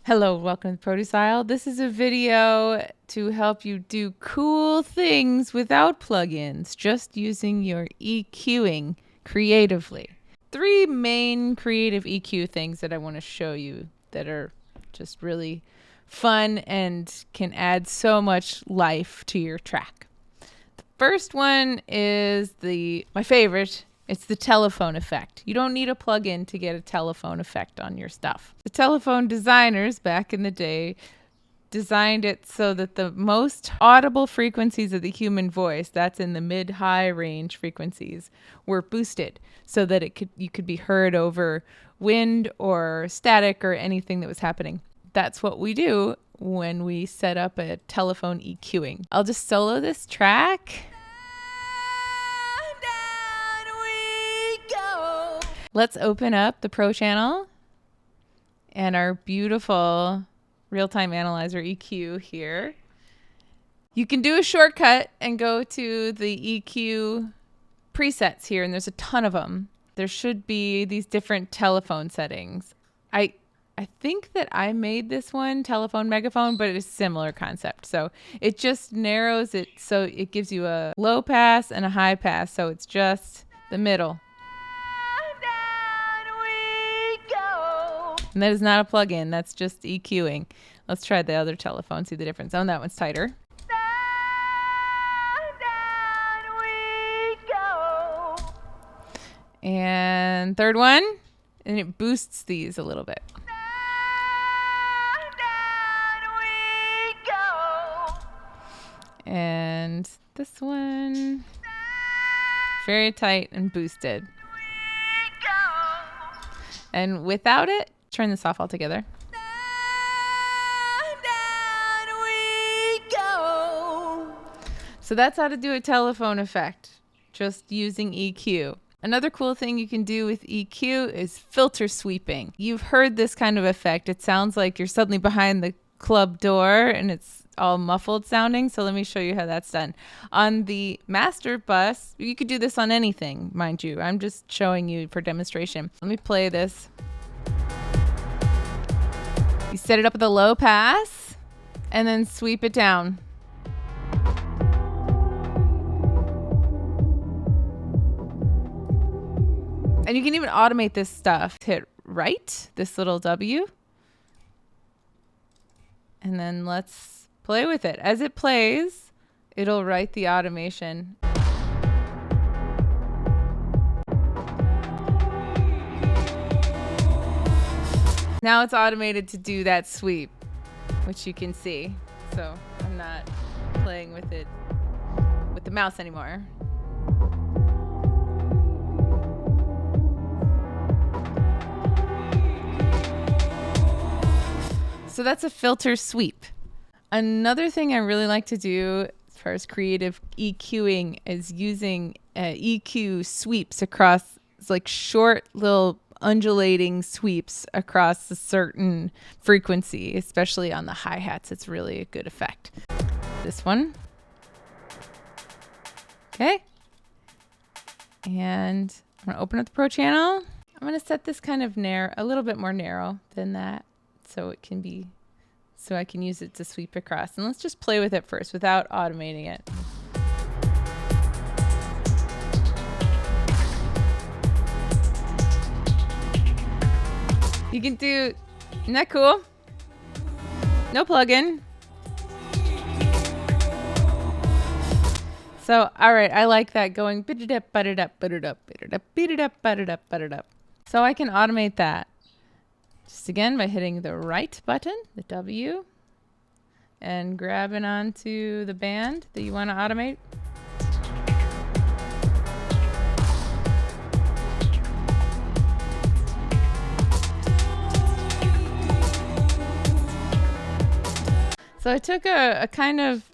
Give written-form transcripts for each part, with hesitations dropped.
Hello, welcome to Produce Aisle. This is a video to help you do cool things without plugins, just using your EQing creatively. 3 main creative EQ things that I want to show you that are just really fun and can add so much life to your track. The first one is my favorite. It's the telephone effect. You don't need a plugin to get a telephone effect on your stuff. The telephone designers back in the day designed it so that the most audible frequencies of the human voice, that's in the mid-high range frequencies, were boosted so that you could be heard over wind or static or anything that was happening. That's what we do when we set up a telephone EQing. I'll just solo this track. Let's open up the Pro channel and our beautiful real-time analyzer EQ here. You can do a shortcut and go to the EQ presets here, and there's a ton of them. There should be these different telephone settings. I think that I made this one telephone megaphone, but it's a similar concept. So it just narrows it so it gives you a low pass and a high pass, so it's just the middle. And that is not a plugin, that's just EQing. Let's try the other telephone, see the difference. Oh, that one's tighter. And third one, and it boosts these a little bit. And this one, very tight and boosted. And without it, turn this off altogether. So that's how to do a telephone effect, just using EQ. Another cool thing you can do with EQ is filter sweeping. You've heard this kind of effect. It sounds like you're suddenly behind the club door and it's all muffled sounding. So let me show you how that's done. On the master bus, you could do this on anything, mind you. I'm just showing you for demonstration. Let me play this. You set it up with a low pass and then sweep it down. And you can even automate this stuff. Hit right, this little W. And then let's play with it. As it plays, it'll write the automation. Now it's automated to do that sweep, which you can see. So I'm not playing with it with the mouse anymore. So that's a filter sweep. Another thing I really like to do as far as creative EQing is using EQ sweeps across, it's like short little undulating sweeps across a certain frequency, especially on the hi-hats. It's really a good effect. This one. Okay. And I'm going to open up the Pro channel. I'm going to set this kind of narrow, a little bit more narrow than that, so it can be, so I can use it to sweep across. And let's just play with it first without automating it. You can do, isn't that cool? No plugin. So, all right, I like that going bit-it-up, but-it-up, bit-it-up, bit-it-up, beat-it-up, but-it-up, but-it-up. So I can automate that. Just again by hitting the right button, the W, and grabbing onto the band that you want to automate. So I took a kind of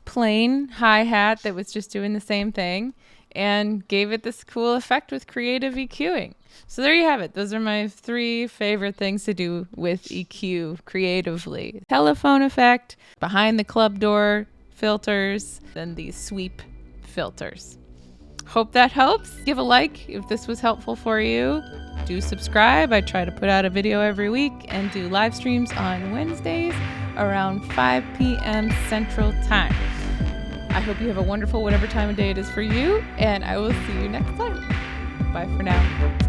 plain hi-hat that was just doing the same thing and gave it this cool effect with creative EQing. So there you have it. Those are my 3 favorite things to do with EQ creatively. Telephone effect, behind the club door filters, then these sweep filters. Hope that helps. Give a like if this was helpful for you. Do subscribe. I try to put out a video every week and do live streams on Wednesdays around 5 p.m. Central Time. I hope you have a wonderful whatever time of day it is for you, and I will see you next time. Bye for now.